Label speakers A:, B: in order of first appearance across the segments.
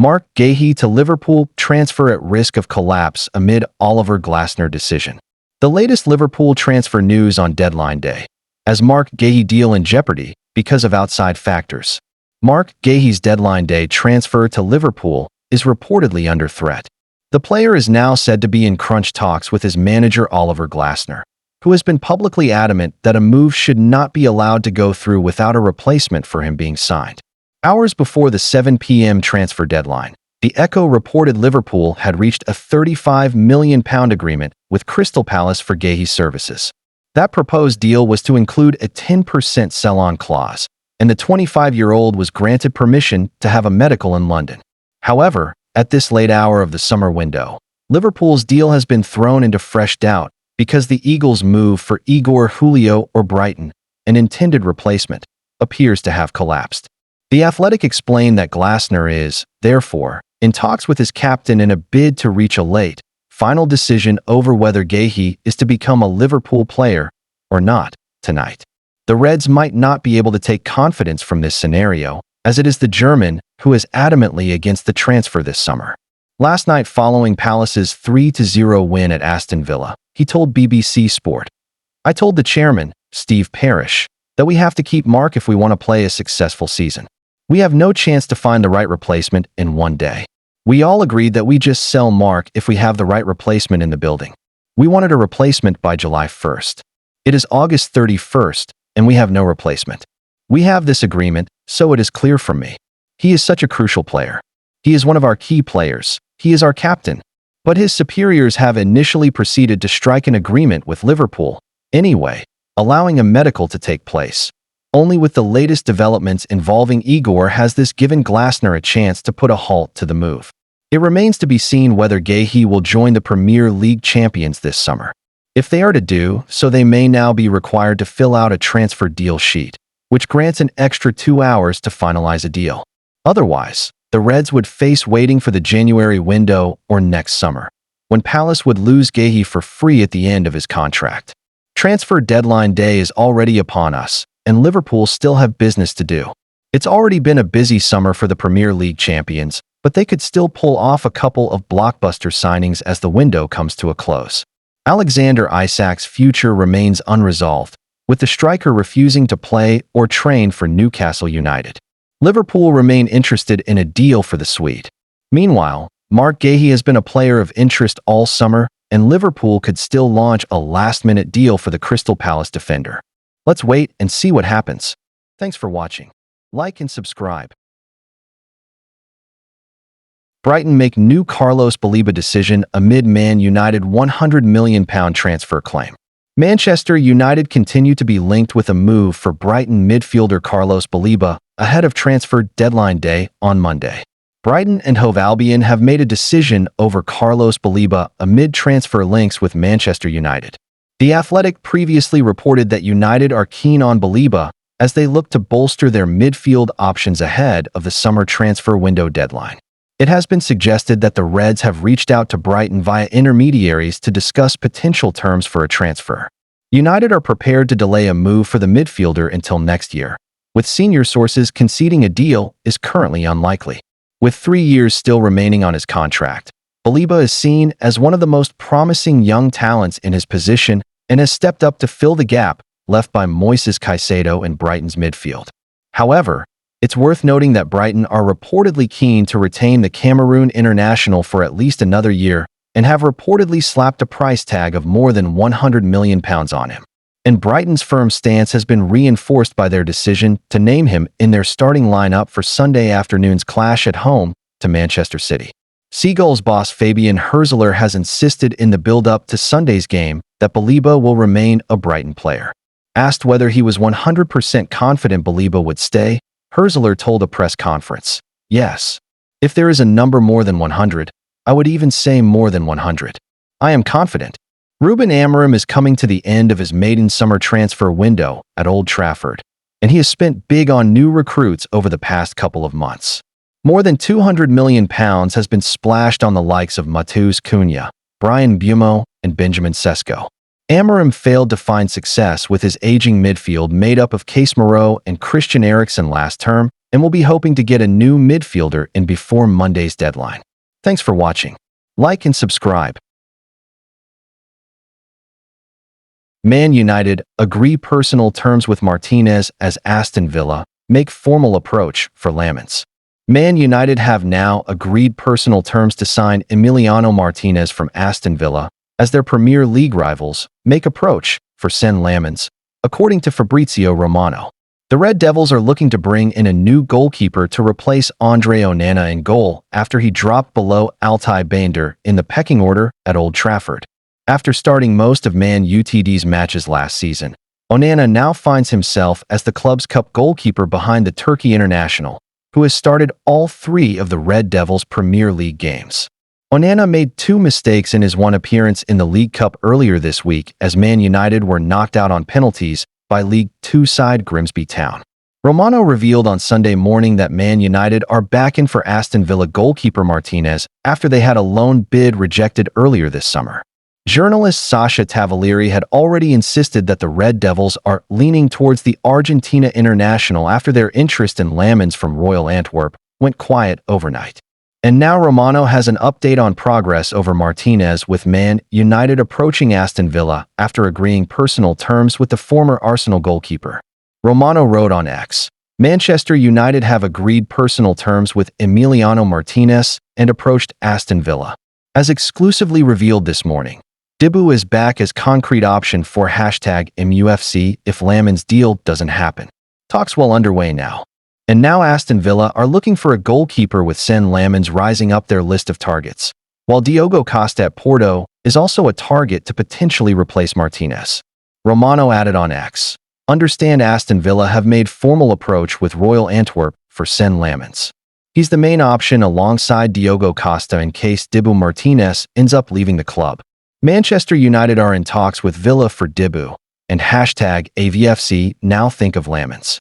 A: Marc Guehi to Liverpool, transfer at risk of collapse amid Oliver Glasner decision. The latest Liverpool transfer news on deadline day. As Marc Guehi deal in jeopardy because of outside factors. Marc Guehi's deadline day transfer to Liverpool is reportedly under threat. The player is now said to be in crunch talks with his manager Oliver Glasner, who has been publicly adamant that a move should not be allowed to go through without a replacement for him being signed. Hours before the 7 p.m. transfer deadline, the Echo reported Liverpool had reached a £35 million agreement with Crystal Palace for Guehi's services. That proposed deal was to include a 10% sell-on clause, and the 25-year-old was granted permission to have a medical in London. However, at this late hour of the summer window, Liverpool's deal has been thrown into fresh doubt because the Eagles' move for Igor Julio or Brighton, an intended replacement, appears to have collapsed. The Athletic explained that Glasner is, therefore, in talks with his captain in a bid to reach a late, final decision over whether Guehi is to become a Liverpool player or not tonight. The Reds might not be able to take confidence from this scenario, as it is the German who is adamantly against the transfer this summer. Last night, following Palace's 3-0 win at Aston Villa, he told BBC Sport, "I told the chairman, Steve Parish, that we have to keep Marc if we want to play a successful season. We have no chance to find the right replacement in one day. We all agreed that we just sell Marc if we have the right replacement in the building. We wanted a replacement by July 1st. It is August 31st, and we have no replacement. We have this agreement, so it is clear from me. He is such a crucial player. He is one of our key players. He is our captain. But his superiors have initially proceeded to strike an agreement with Liverpool, anyway, allowing a medical to take place. Only with the latest developments involving Igor has this given Glasner a chance to put a halt to the move. It remains to be seen whether Guehi will join the Premier League champions this summer. If they are to do so, they may now be required to fill out a transfer deal sheet, which grants an extra 2 hours to finalize a deal. Otherwise, the Reds would face waiting for the January window or next summer, when Palace would lose Guehi for free at the end of his contract. Transfer deadline day is already upon us, and Liverpool still have business to do. It's already been a busy summer for the Premier League champions, but they could still pull off a couple of blockbuster signings as the window comes to a close. Alexander Isak's future remains unresolved, with the striker refusing to play or train for Newcastle United. Liverpool remain interested in a deal for the Swede. Meanwhile, Marc Guehi has been a player of interest all summer, and Liverpool could still launch a last-minute deal for the Crystal Palace defender. Let's wait and see what happens. Thanks for watching. Like and subscribe. Brighton make new Carlos Baleba decision amid Man United £100 million transfer claim. Manchester United continue to be linked with a move for Brighton midfielder Carlos Baleba ahead of transfer deadline day on Monday. Brighton and Hove Albion have made a decision over Carlos Baleba amid transfer links with Manchester United. The Athletic previously reported that United are keen on Baleba as they look to bolster their midfield options ahead of the summer transfer window deadline. It has been suggested that the Reds have reached out to Brighton via intermediaries to discuss potential terms for a transfer. United are prepared to delay a move for the midfielder until next year, with senior sources conceding a deal is currently unlikely. With 3 years still remaining on his contract, Baleba is seen as one of the most promising young talents in his position and has stepped up to fill the gap left by Moises Caicedo in Brighton's midfield. However, it's worth noting that Brighton are reportedly keen to retain the Cameroon international for at least another year and have reportedly slapped a price tag of more than £100 million on him. And Brighton's firm stance has been reinforced by their decision to name him in their starting lineup for Sunday afternoon's clash at home to Manchester City. Seagulls boss Fabian Herzler has insisted in the build-up to Sunday's game that Baleba will remain a Brighton player. Asked whether he was 100% confident Baleba would stay, Herzler told a press conference, "Yes. If there is a number more than 100, I would even say more than 100. I am confident." Ruben Amorim is coming to the end of his maiden summer transfer window at Old Trafford, and he has spent big on new recruits over the past couple of months. More than £200 million has been splashed on the likes of Matheus Cunha, Brian Buemo, and Benjamin Sesko. Amorim failed to find success with his aging midfield made up of Case Moreau and Christian Eriksen last term, and will be hoping to get a new midfielder in before Monday's deadline. Thanks for watching. Like and subscribe. Man United agree personal terms with Martinez as Aston Villa make formal approach for Lamens. Man United have now agreed personal terms to sign Emiliano Martinez from Aston Villa as their Premier League rivals make approach for Sen Lamens, according to Fabrizio Romano. The Red Devils are looking to bring in a new goalkeeper to replace Andre Onana in goal after he dropped below Altay Bayındır in the pecking order at Old Trafford. After starting most of Man Utd's matches last season, Onana now finds himself as the club's cup goalkeeper behind the Turkey international, who has started all 3 of the Red Devils' Premier League games. Onana made 2 mistakes in his one appearance in the League Cup earlier this week as Man United were knocked out on penalties by League Two side Grimsby Town. Romano revealed on Sunday morning that Man United are back in for Aston Villa goalkeeper Martinez after they had a loan bid rejected earlier this summer. Journalist Sasha Tavalieri had already insisted that the Red Devils are leaning towards the Argentina international after their interest in Lamens from Royal Antwerp went quiet overnight. And now Romano has an update on progress over Martinez, with Man United approaching Aston Villa after agreeing personal terms with the former Arsenal goalkeeper. Romano wrote on X, "Manchester United have agreed personal terms with Emiliano Martinez and approached Aston Villa. As exclusively revealed this morning, Dibu is back as concrete option for #MUFC if Lamens deal doesn't happen. Talks well underway now. And now Aston Villa are looking for a goalkeeper, with Sen Lamens rising up their list of targets, while Diogo Costa at Porto is also a target to potentially replace Martinez." Romano added on X, "Understand Aston Villa have made formal approach with Royal Antwerp for Sen Lamens. He's the main option alongside Diogo Costa in case Dibu Martinez ends up leaving the club. Manchester United are in talks with Villa for Dibu, and #AVFC now think of Lamens."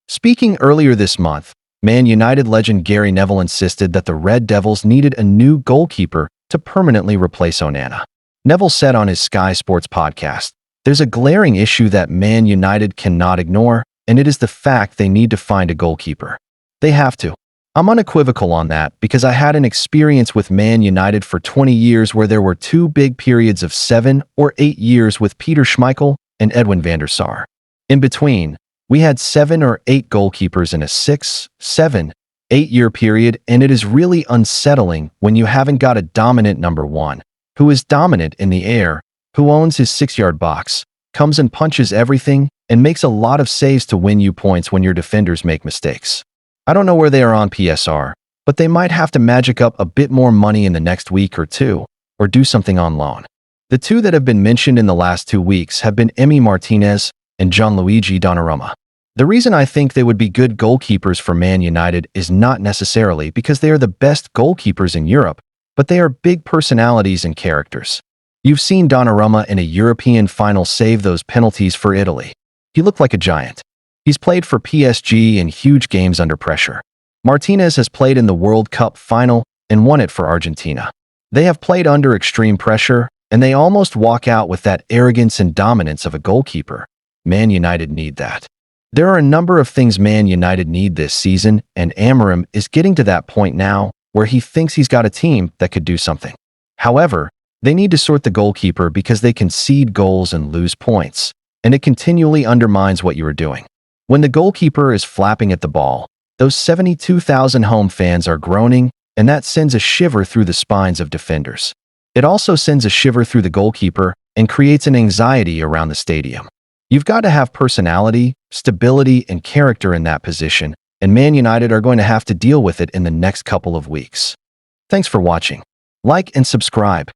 A: Speaking earlier this month, Man United legend Gary Neville insisted that the Red Devils needed a new goalkeeper to permanently replace Onana. Neville said on his Sky Sports podcast, "There's a glaring issue that Man United cannot ignore, and it is the fact they need to find a goalkeeper. They have to. I'm unequivocal on that because I had an experience with Man United for 20 years where there were 2 big periods of 7 or 8 years with Peter Schmeichel and Edwin van der Sar. In between, we had 7 or 8 goalkeepers in a 6, 7, 8-year period, and it is really unsettling when you haven't got a dominant number 1, who is dominant in the air, who owns his 6-yard box, comes and punches everything, and makes a lot of saves to win you points when your defenders make mistakes. I don't know where they are on PSR, but they might have to magic up a bit more money in the next week or 2, or do something on loan. The 2 that have been mentioned in the last 2 weeks have been Emi Martinez and Gianluigi Donnarumma. The reason I think they would be good goalkeepers for Man United is not necessarily because they are the best goalkeepers in Europe, but they are big personalities and characters. You've seen Donnarumma in a European final save those penalties for Italy. He looked like a giant. He's played for PSG in huge games under pressure. Martinez has played in the World Cup final and won it for Argentina. They have played under extreme pressure, and they almost walk out with that arrogance and dominance of a goalkeeper. Man United need that. There are a number of things Man United need this season, and Amorim is getting to that point now where he thinks he's got a team that could do something. However, they need to sort the goalkeeper because they concede goals and lose points, and it continually undermines what you are doing. When the goalkeeper is flapping at the ball, those 72,000 home fans are groaning, and that sends a shiver through the spines of defenders. It also sends a shiver through the goalkeeper and creates an anxiety around the stadium. You've got to have personality, stability, and character in that position, and Man United are going to have to deal with it in the next couple of weeks. Thanks for watching. Like and subscribe.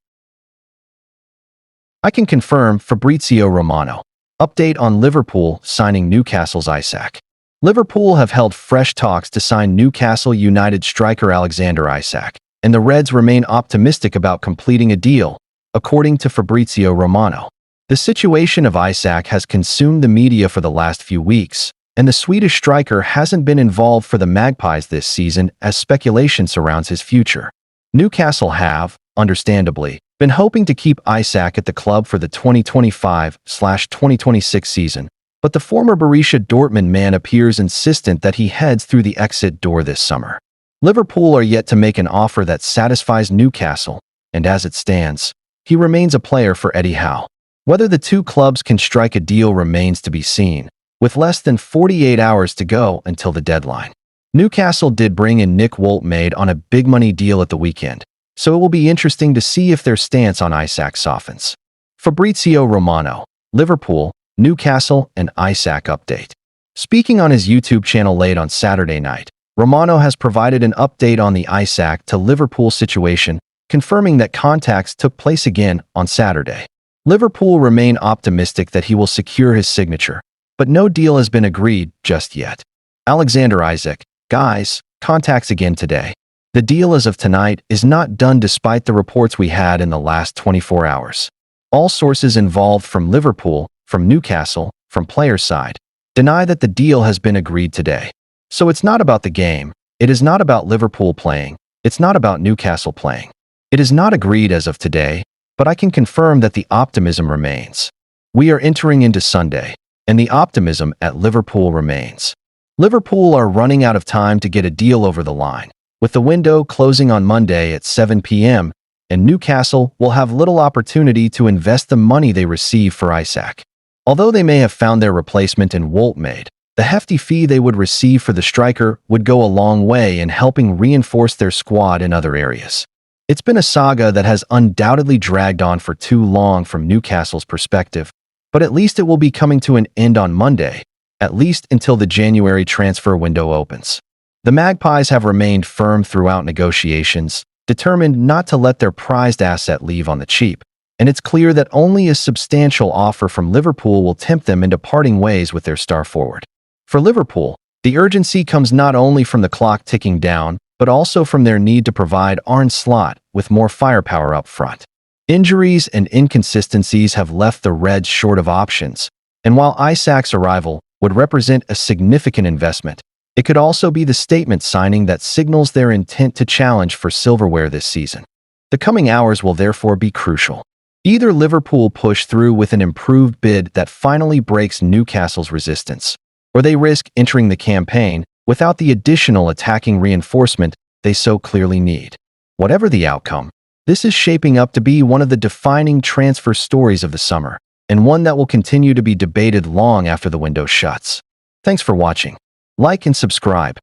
A: I can confirm Fabrizio Romano. Update on Liverpool signing Newcastle's Isak. Liverpool have held fresh talks to sign Newcastle United striker Alexander Isak, and the Reds remain optimistic about completing a deal, according to Fabrizio Romano. The situation of Isak has consumed the media for the last few weeks, and the Swedish striker hasn't been involved for the Magpies this season as speculation surrounds his future. Newcastle have, understandably, been hoping to keep Isak at the club for the 2025/2026 season, But the former Borussia Dortmund man appears insistent that he heads through the exit door this summer. Liverpool are yet to make an offer that satisfies Newcastle, and as it stands, he remains a player for Eddie Howe. Whether the two clubs can strike a deal remains to be seen, with less than 48 hours to go until the deadline. Newcastle did bring in Nick Woltmade on a big-money deal at the weekend, so it will be interesting to see if their stance on Isak softens. Fabrizio Romano, Liverpool, Newcastle, and Isak update. Speaking on his YouTube channel late on Saturday night, Romano has provided an update on the Isak to Liverpool situation, confirming that contacts took place again on Saturday. Liverpool remain optimistic that he will secure his signature, but no deal has been agreed just yet. Alexander Isak, guys, contacts again today. The deal as of tonight is not done despite the reports we had in the last 24 hours. All sources involved from Liverpool, from Newcastle, from player side, deny that the deal has been agreed today. So it's not about the game, it is not about Liverpool playing, it's not about Newcastle playing. It is not agreed as of today, but I can confirm that the optimism remains. We are entering into Sunday, and the optimism at Liverpool remains. Liverpool are running out of time to get a deal over the line, with the window closing on Monday at 7 p.m., and Newcastle will have little opportunity to invest the money they receive for Isak. Although they may have found their replacement in Woltmade, the hefty fee they would receive for the striker would go a long way in helping reinforce their squad in other areas. It's been a saga that has undoubtedly dragged on for too long from Newcastle's perspective, but at least it will be coming to an end on Monday, at least until the January transfer window opens. The Magpies have remained firm throughout negotiations, determined not to let their prized asset leave on the cheap, and it's clear that only a substantial offer from Liverpool will tempt them into parting ways with their star forward. For Liverpool, the urgency comes not only from the clock ticking down, but also from their need to provide Arne Slot with more firepower up front. Injuries and inconsistencies have left the Reds short of options, and while Isak's arrival would represent a significant investment, it could also be the statement signing that signals their intent to challenge for silverware this season. The coming hours will therefore be crucial. Either Liverpool push through with an improved bid that finally breaks Newcastle's resistance, or they risk entering the campaign without the additional attacking reinforcement they so clearly need. Whatever the outcome, this is shaping up to be one of the defining transfer stories of the summer, and one that will continue to be debated long after the window shuts. Thanks for watching. Like and subscribe.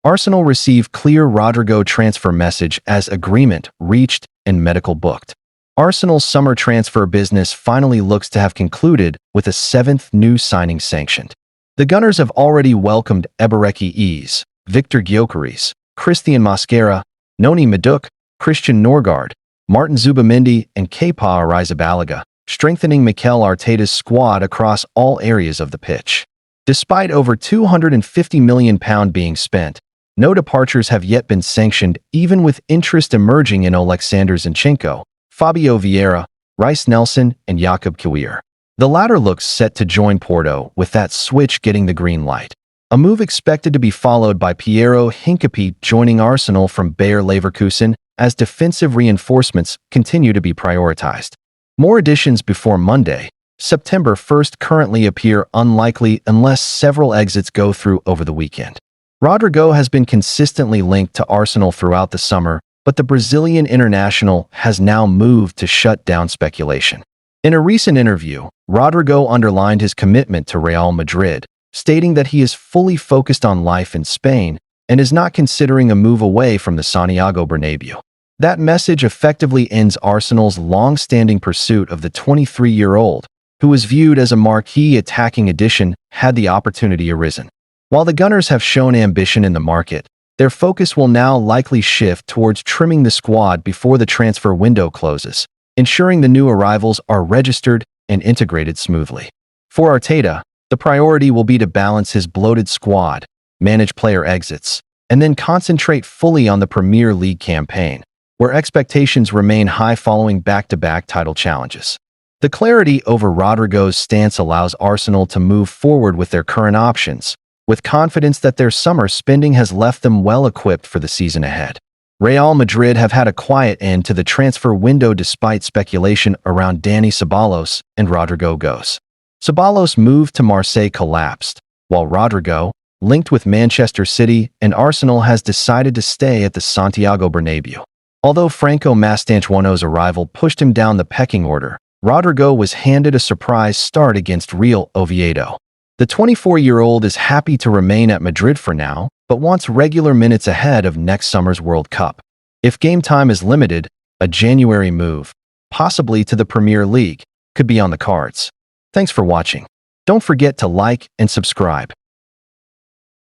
A: Arsenal receive clear Rodrigo transfer message as agreement reached and medical booked. Arsenal's summer transfer business finally looks to have concluded with a 7th new signing sanctioned. The Gunners have already welcomed Ebereki Eze, Victor Gyökeres, Christian Mosquera, Noni Madueke, Christian Norgard, Martin Zubamendi, and Kepa Arrizabalaga, strengthening Mikel Arteta's squad across all areas of the pitch. Despite over £250 million being spent, no departures have yet been sanctioned, even with interest emerging in Oleksandr Zinchenko, Fabio Vieira, Reiss Nelson, and Jakub Kiwior. The latter looks set to join Porto, with that switch getting the green light. A move expected to be followed by Piero Hincapié joining Arsenal from Bayer Leverkusen as defensive reinforcements continue to be prioritized. More additions before Monday, September 1st currently appear unlikely unless several exits go through over the weekend. Rodrigo has been consistently linked to Arsenal throughout the summer, but the Brazilian international has now moved to shut down speculation. In a recent interview, Rodrigo underlined his commitment to Real Madrid, stating that he is fully focused on life in Spain and is not considering a move away from the Santiago Bernabeu. That message effectively ends Arsenal's long-standing pursuit of the 23-year-old, who was viewed as a marquee attacking addition had the opportunity arisen. While the Gunners have shown ambition in the market, their focus will now likely shift towards trimming the squad before the transfer window closes, ensuring the new arrivals are registered and integrated smoothly. For Arteta, the priority will be to balance his bloated squad, manage player exits, and then concentrate fully on the Premier League campaign, where expectations remain high following back-to-back title challenges. The clarity over Rodrigo's stance allows Arsenal to move forward with their current options, with confidence that their summer spending has left them well equipped for the season ahead. Real Madrid have had a quiet end to the transfer window despite speculation around Dani Ceballos and Rodrigo goes. Ceballos' move to Marseille collapsed, while Rodrigo, linked with Manchester City and Arsenal, has decided to stay at the Santiago Bernabéu. Although Franco Mastantuono's arrival pushed him down the pecking order, Rodrigo was handed a surprise start against Real Oviedo. The 24-year-old is happy to remain at Madrid for now, but wants regular minutes ahead of next summer's World Cup. If game time is limited, a January move, possibly to the Premier League, could be on the cards. Thanks for watching. Don't forget to like and subscribe.